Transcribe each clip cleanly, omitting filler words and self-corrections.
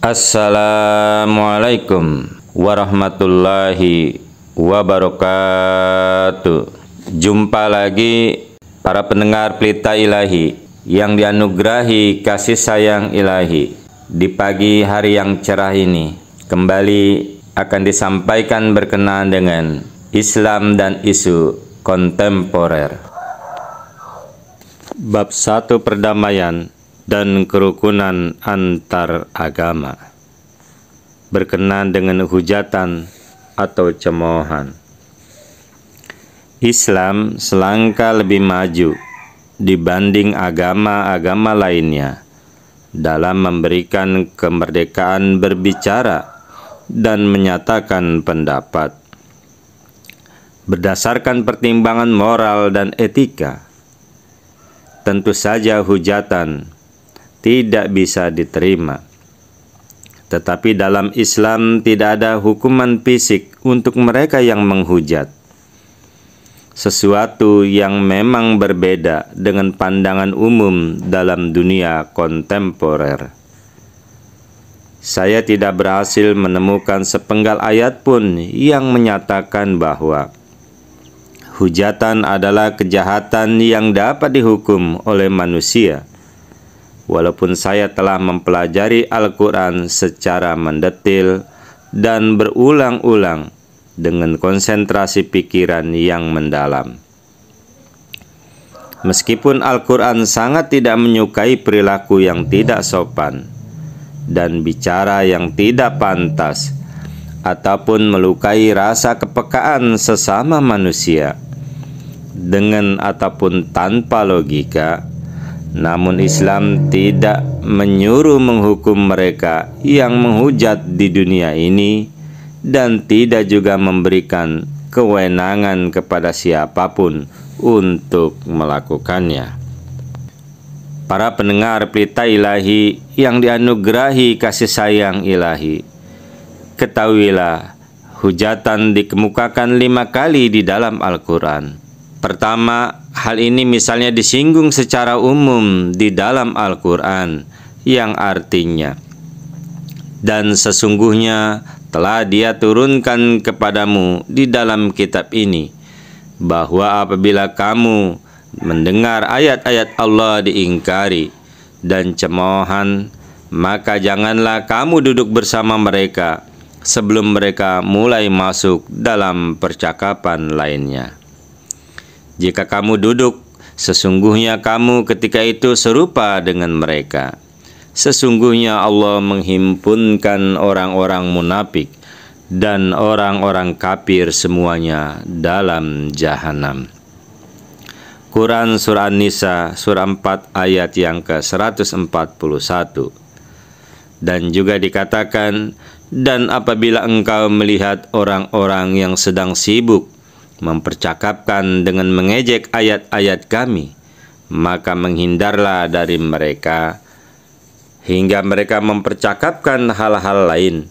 Assalamualaikum warahmatullahi wabarakatuh. Jumpa lagi para pendengar Pelita Ilahi yang dianugerahi kasih sayang ilahi. Di pagi hari yang cerah ini kembali akan disampaikan berkenaan dengan Islam dan isu kontemporer. Bab 1, perdamaian dan kerukunan antar agama, berkenaan dengan hujatan atau cemoohan. Islam selangkah lebih maju dibanding agama-agama lainnya dalam memberikan kemerdekaan berbicara dan menyatakan pendapat berdasarkan pertimbangan moral dan etika. Tentu saja hujatan tidak bisa diterima. Tetapi dalam Islam tidak ada hukuman fisik untuk mereka yang menghujat. Sesuatu yang memang berbeda dengan pandangan umum dalam dunia kontemporer. Saya tidak berhasil menemukan sepenggal ayat pun yang menyatakan bahwa hujatan adalah kejahatan yang dapat dihukum oleh manusia. Walaupun saya telah mempelajari Al-Quran secara mendetil dan berulang-ulang dengan konsentrasi pikiran yang mendalam. Meskipun Al-Quran sangat tidak menyukai perilaku yang tidak sopan dan bicara yang tidak pantas, ataupun melukai rasa kepekaan sesama manusia, dengan ataupun tanpa logika, namun Islam tidak menyuruh menghukum mereka yang menghujat di dunia ini dan tidak juga memberikan kewenangan kepada siapapun untuk melakukannya. Para pendengar Pelita Ilahi yang dianugerahi kasih sayang ilahi, ketahuilah hujatan dikemukakan 5 kali di dalam Al-Quran. Pertama, hal ini misalnya disinggung secara umum di dalam Al-Quran yang artinya, dan sesungguhnya telah Dia turunkan kepadamu di dalam kitab ini, bahwa apabila kamu mendengar ayat-ayat Allah diingkari dan cemoohan, maka janganlah kamu duduk bersama mereka sebelum mereka mulai masuk dalam percakapan lainnya. Jika kamu duduk, sesungguhnya kamu ketika itu serupa dengan mereka. Sesungguhnya Allah menghimpunkan orang-orang munafik dan orang-orang kafir semuanya dalam jahanam. Quran Surah An-Nisa Surah 4 ayat yang ke-141. Dan juga dikatakan, dan apabila engkau melihat orang-orang yang sedang sibuk mempercakapkan dengan mengejek ayat-ayat kami, maka menghindarlah dari mereka hingga mereka mempercakapkan hal-hal lain.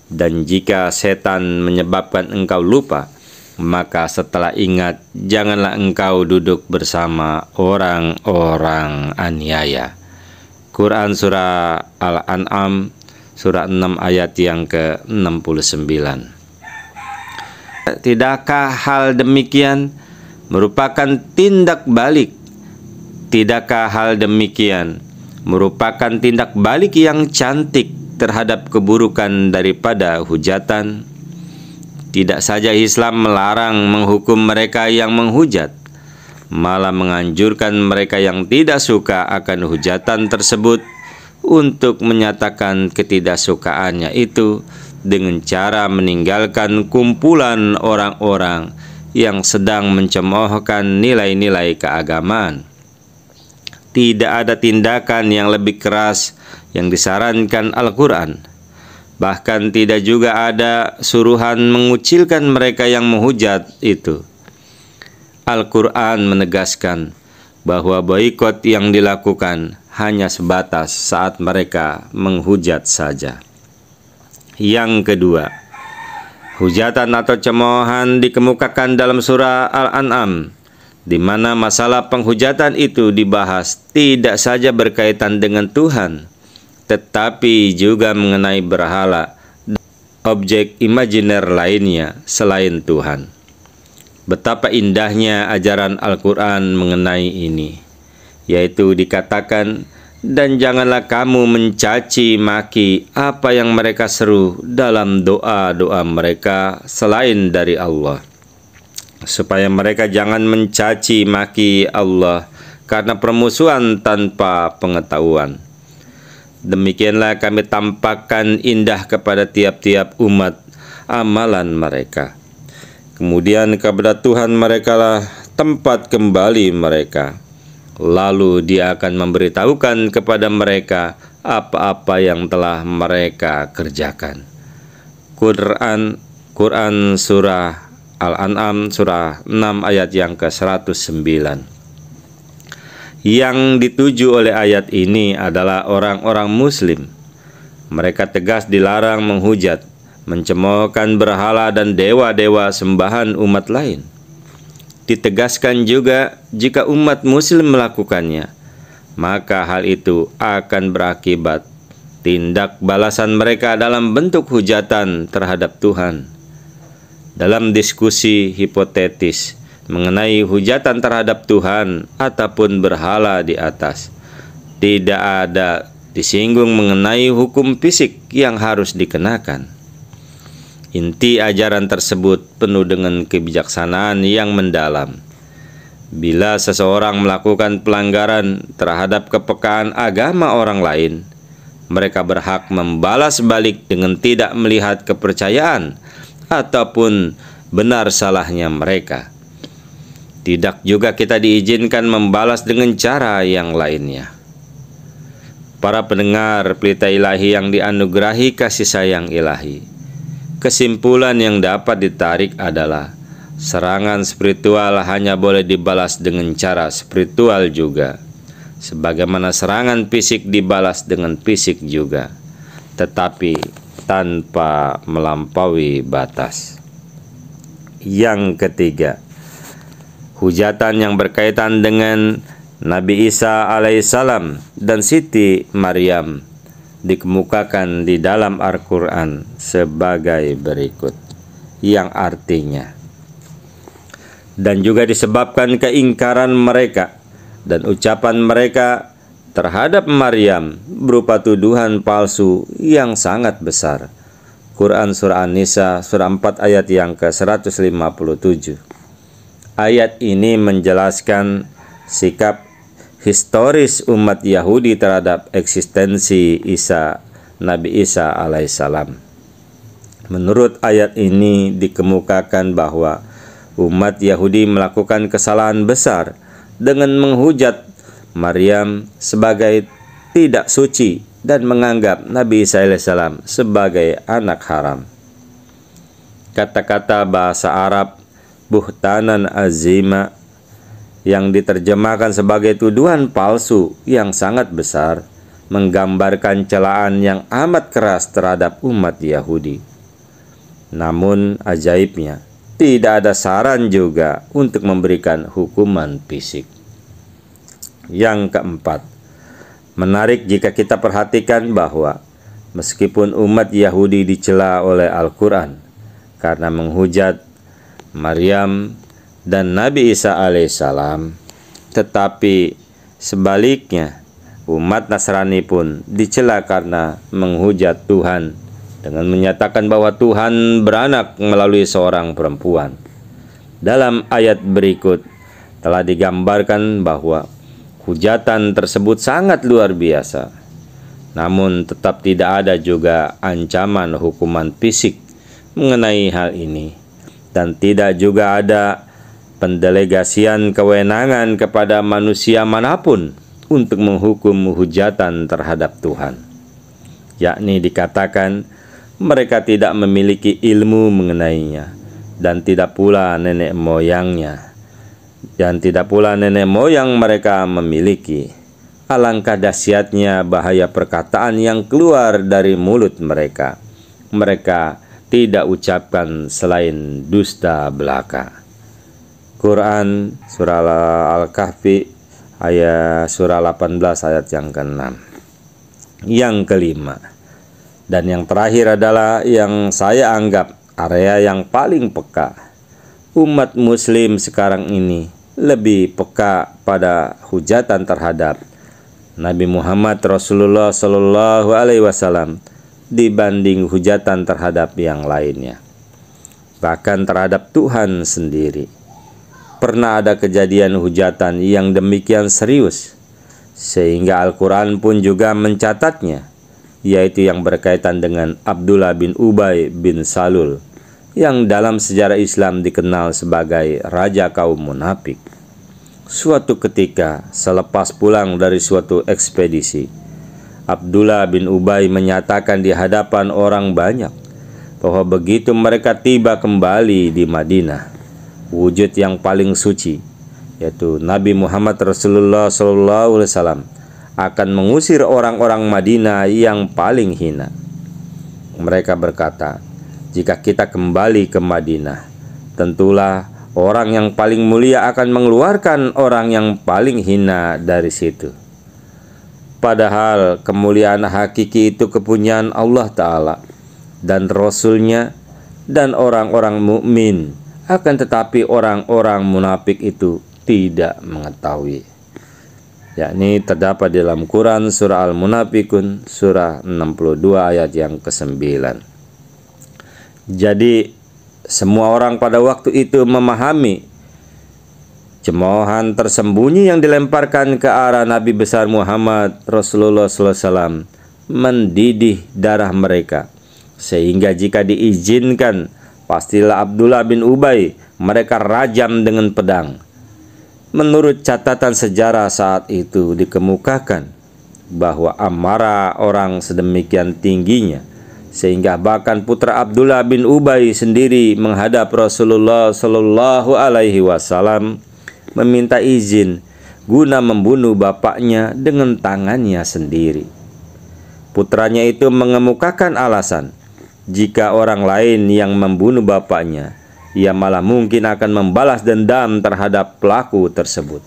Dan jika setan menyebabkan engkau lupa, maka setelah ingat, janganlah engkau duduk bersama orang-orang aniaya. Quran Surah Al-An'am Surah 6 ayat yang ke-69. Tidakkah hal demikian merupakan tindak balik? Tidakkah hal demikian merupakan tindak balik yang cantik terhadap keburukan daripada hujatan? Tidak saja Islam melarang menghukum mereka yang menghujat, malah menganjurkan mereka yang tidak suka akan hujatan tersebut untuk menyatakan ketidaksukaannya itu dengan cara meninggalkan kumpulan orang-orang yang sedang mencemoohkan nilai-nilai keagamaan. Tidak ada tindakan yang lebih keras yang disarankan Al-Quran. Bahkan tidak juga ada suruhan mengucilkan mereka yang menghujat itu. Al-Quran menegaskan bahwa boikot yang dilakukan hanya sebatas saat mereka menghujat saja. Yang kedua, hujatan atau cemoohan dikemukakan dalam surah Al-An'am, di mana masalah penghujatan itu dibahas tidak saja berkaitan dengan Tuhan, tetapi juga mengenai berhala, objek imajiner lainnya selain Tuhan. Betapa indahnya ajaran Al-Quran mengenai ini, yaitu dikatakan, dan janganlah kamu mencaci maki apa yang mereka seru dalam doa-doa mereka selain dari Allah, supaya mereka jangan mencaci maki Allah karena permusuhan tanpa pengetahuan. Demikianlah kami tampakkan indah kepada tiap-tiap umat amalan mereka. Kemudian kepada Tuhan merekalah tempat kembali mereka. Lalu Dia akan memberitahukan kepada mereka apa-apa yang telah mereka kerjakan. Quran Surah Al-An'am Surah 6 ayat yang ke-109. Yang dituju oleh ayat ini adalah orang-orang Muslim. Mereka tegas dilarang menghujat, mencemoohkan berhala dan dewa-dewa sembahan umat lain. Ditegaskan juga jika umat Muslim melakukannya, maka hal itu akan berakibat tindak balasan mereka dalam bentuk hujatan terhadap Tuhan. Dalam diskusi hipotetis mengenai hujatan terhadap Tuhan ataupun berhala di atas, tidak ada disinggung mengenai hukum fisik yang harus dikenakan. Inti ajaran tersebut penuh dengan kebijaksanaan yang mendalam. Bila seseorang melakukan pelanggaran terhadap kepekaan agama orang lain, mereka berhak membalas balik dengan tidak melihat kepercayaan ataupun benar salahnya mereka. Tidak juga kita diizinkan membalas dengan cara yang lainnya. Para pendengar Pelita Ilahi yang dianugerahi kasih sayang ilahi, kesimpulan yang dapat ditarik adalah serangan spiritual hanya boleh dibalas dengan cara spiritual juga, sebagaimana serangan fisik dibalas dengan fisik juga, tetapi tanpa melampaui batas. Yang ketiga, hujatan yang berkaitan dengan Nabi Isa alaihissalam dan Siti Maryam dikemukakan di dalam Al-Quran sebagai berikut, yang artinya, dan juga disebabkan keingkaran mereka dan ucapan mereka terhadap Maryam berupa tuduhan palsu yang sangat besar. Quran Surah An-Nisa Surah 4 ayat yang ke-157. Ayat ini menjelaskan sikap historis umat Yahudi terhadap eksistensi Nabi Isa alaihissalam. Menurut ayat ini dikemukakan bahwa umat Yahudi melakukan kesalahan besar dengan menghujat Maryam sebagai tidak suci dan menganggap Nabi Isa alaihissalam sebagai anak haram. Kata-kata bahasa Arab buhtanan azima yang diterjemahkan sebagai tuduhan palsu yang sangat besar menggambarkan celaan yang amat keras terhadap umat Yahudi. Namun ajaibnya, tidak ada saran juga untuk memberikan hukuman fisik. Yang keempat, menarik jika kita perhatikan bahwa meskipun umat Yahudi dicela oleh Al-Quran karena menghujat Maryam dan Nabi Isa alaihissalam, tetapi sebaliknya umat Nasrani pun dicela karena menghujat Tuhan dengan menyatakan bahwa Tuhan beranak melalui seorang perempuan. Dalam ayat berikut telah digambarkan bahwa hujatan tersebut sangat luar biasa, namun tetap tidak ada juga ancaman hukuman fisik mengenai hal ini, dan tidak juga ada pendelegasian kewenangan kepada manusia manapun untuk menghukum hujatan terhadap Tuhan, yakni dikatakan mereka tidak memiliki ilmu mengenainya, dan tidak pula nenek moyangnya, dan tidak pula nenek moyang mereka memiliki. Alangkah dahsyatnya bahaya perkataan yang keluar dari mulut mereka. Mereka tidak ucapkan selain dusta belaka. Quran Surah Al-Kahfi ayat Surah 18 ayat yang ke-6. Yang kelima, dan yang terakhir adalah yang saya anggap area yang paling peka. Umat muslim sekarang ini lebih peka pada hujatan terhadap Nabi Muhammad Rasulullah Shallallahu Alaihi Wasallam dibanding hujatan terhadap yang lainnya, bahkan terhadap Tuhan sendiri. Pernah ada kejadian hujatan yang demikian serius sehingga Al-Quran pun juga mencatatnya, yaitu yang berkaitan dengan Abdullah bin Ubay bin Salul yang dalam sejarah Islam dikenal sebagai raja kaum munafik. Suatu ketika selepas pulang dari suatu ekspedisi, Abdullah bin Ubay menyatakan di hadapan orang banyak bahwa begitu mereka tiba kembali di Madinah, wujud yang paling suci, yaitu Nabi Muhammad Rasulullah SAW, akan mengusir orang-orang Madinah yang paling hina. Mereka berkata, jika kita kembali ke Madinah, tentulah orang yang paling mulia akan mengeluarkan orang yang paling hina dari situ. Padahal kemuliaan hakiki itu kepunyaan Allah Ta'ala dan Rasul-Nya dan orang-orang mukmin. Akan tetapi orang-orang munafik itu tidak mengetahui. Yakni terdapat di dalam Quran surah Al-Munafikun surah 62 ayat yang ke-9. Jadi semua orang pada waktu itu memahami cemoohan tersembunyi yang dilemparkan ke arah Nabi besar Muhammad Rasulullah SAW mendidih darah mereka, sehingga jika diizinkan pastilah Abdullah bin Ubay mereka rajam dengan pedang. Menurut catatan sejarah saat itu dikemukakan bahwa amarah orang sedemikian tingginya sehingga bahkan putra Abdullah bin Ubay sendiri menghadap Rasulullah Shallallahu Alaihi Wasallam meminta izin guna membunuh bapaknya dengan tangannya sendiri. Putranya itu mengemukakan alasan jika orang lain yang membunuh bapaknya, ia malah mungkin akan membalas dendam terhadap pelaku tersebut.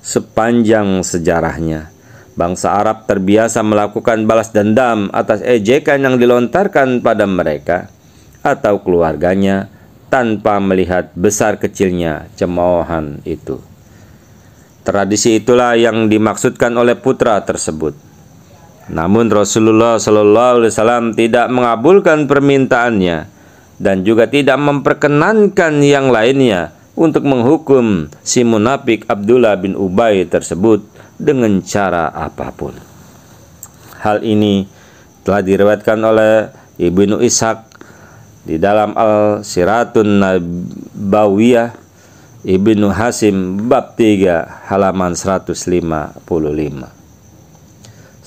Sepanjang sejarahnya, bangsa Arab terbiasa melakukan balas dendam atas ejekan yang dilontarkan pada mereka atau keluarganya tanpa melihat besar kecilnya cemoohan itu. Tradisi itulah yang dimaksudkan oleh putra tersebut. Namun Rasulullah SAW tidak mengabulkan permintaannya dan juga tidak memperkenankan yang lainnya untuk menghukum si munafik Abdullah bin Ubay tersebut dengan cara apapun. Hal ini telah diriwayatkan oleh Ibnu Ishaq di dalam Al-Siratun Nabawiyah, Ibnu Hasim bab 3 halaman 155.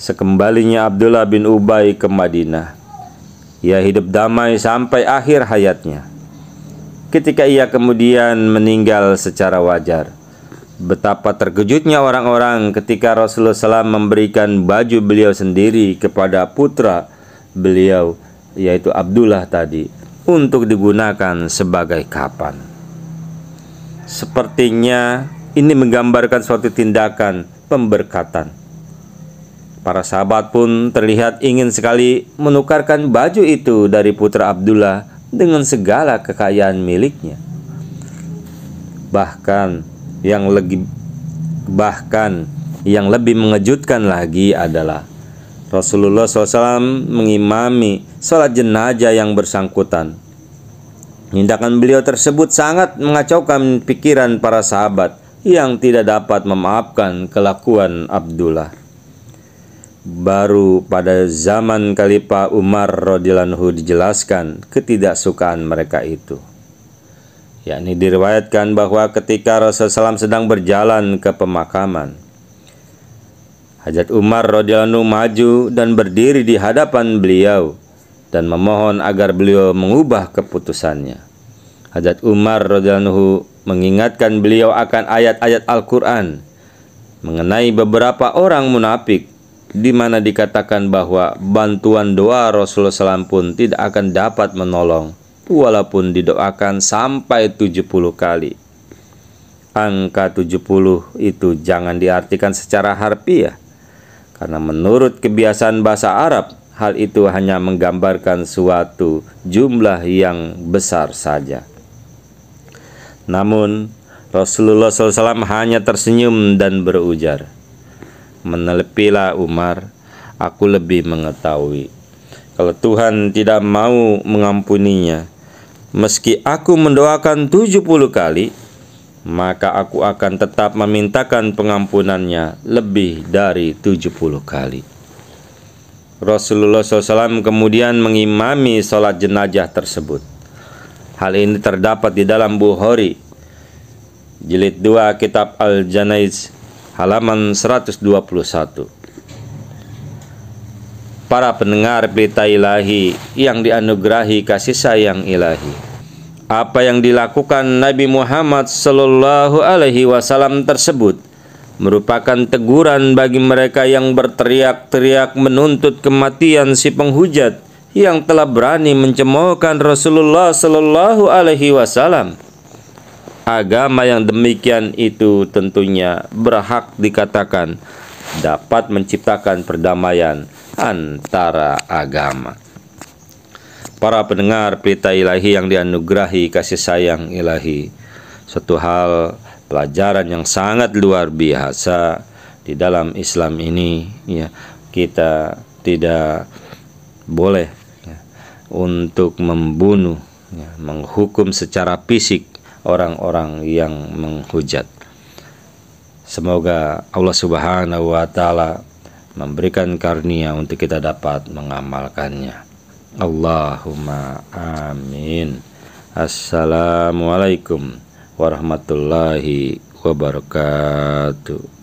Sekembalinya Abdullah bin Ubay ke Madinah, ia hidup damai sampai akhir hayatnya. Ketika ia kemudian meninggal secara wajar, betapa terkejutnya orang-orang ketika Rasulullah SAW memberikan baju beliau sendiri kepada putra beliau, yaitu Abdullah tadi, untuk digunakan sebagai kapan. Sepertinya ini menggambarkan suatu tindakan pemberkatan. Para sahabat pun terlihat ingin sekali menukarkan baju itu dari putra Abdullah dengan segala kekayaan miliknya. Bahkan yang lebih mengejutkan lagi adalah Rasulullah SAW mengimami sholat jenazah yang bersangkutan. Tindakan beliau tersebut sangat mengacaukan pikiran para sahabat yang tidak dapat memaafkan kelakuan Abdullah. Baru pada zaman Khalifah Umar radhiyallahu anhu dijelaskan ketidaksukaan mereka itu. Yakni diriwayatkan bahwa ketika Rasulullah SAW sedang berjalan ke pemakaman, Hajat Umar radhiyallahu anhu maju dan berdiri di hadapan beliau dan memohon agar beliau mengubah keputusannya. Hajat Umar radhiyallahu anhu mengingatkan beliau akan ayat-ayat Al-Quran mengenai beberapa orang munafik, di mana dikatakan bahwa bantuan doa Rasulullah SAW pun tidak akan dapat menolong walaupun didoakan sampai 70 kali. Angka 70 itu jangan diartikan secara harfiah, karena menurut kebiasaan bahasa Arab, hal itu hanya menggambarkan suatu jumlah yang besar saja. Namun Rasulullah SAW hanya tersenyum dan berujar, "Menepilah Umar, aku lebih mengetahui. Kalau Tuhan tidak mau mengampuninya, meski aku mendoakan 70 kali, maka aku akan tetap memintakan pengampunannya lebih dari 70 kali." Rasulullah SAW kemudian mengimami sholat jenazah tersebut. Hal ini terdapat di dalam Bukhari, jilid 2 kitab Al-Janaiz, halaman 121. Para pendengar Pelita Ilahi yang dianugerahi kasih sayang ilahi, apa yang dilakukan Nabi Muhammad Sallallahu Alaihi Wasallam tersebut merupakan teguran bagi mereka yang berteriak-teriak menuntut kematian si penghujat yang telah berani mencemoohkan Rasulullah Sallallahu Alaihi Wasallam. Agama yang demikian itu tentunya berhak dikatakan dapat menciptakan perdamaian antara agama. Para pendengar Pelita Ilahi yang dianugerahi kasih sayang ilahi, suatu hal pelajaran yang sangat luar biasa di dalam Islam ini, ya, kita tidak boleh, ya, untuk membunuh, ya, menghukum secara fisik orang-orang yang menghujat. Semoga Allah Subhanahu wa Ta'ala memberikan karunia untuk kita dapat mengamalkannya. Allahumma amin. Assalamualaikum warahmatullahi wabarakatuh.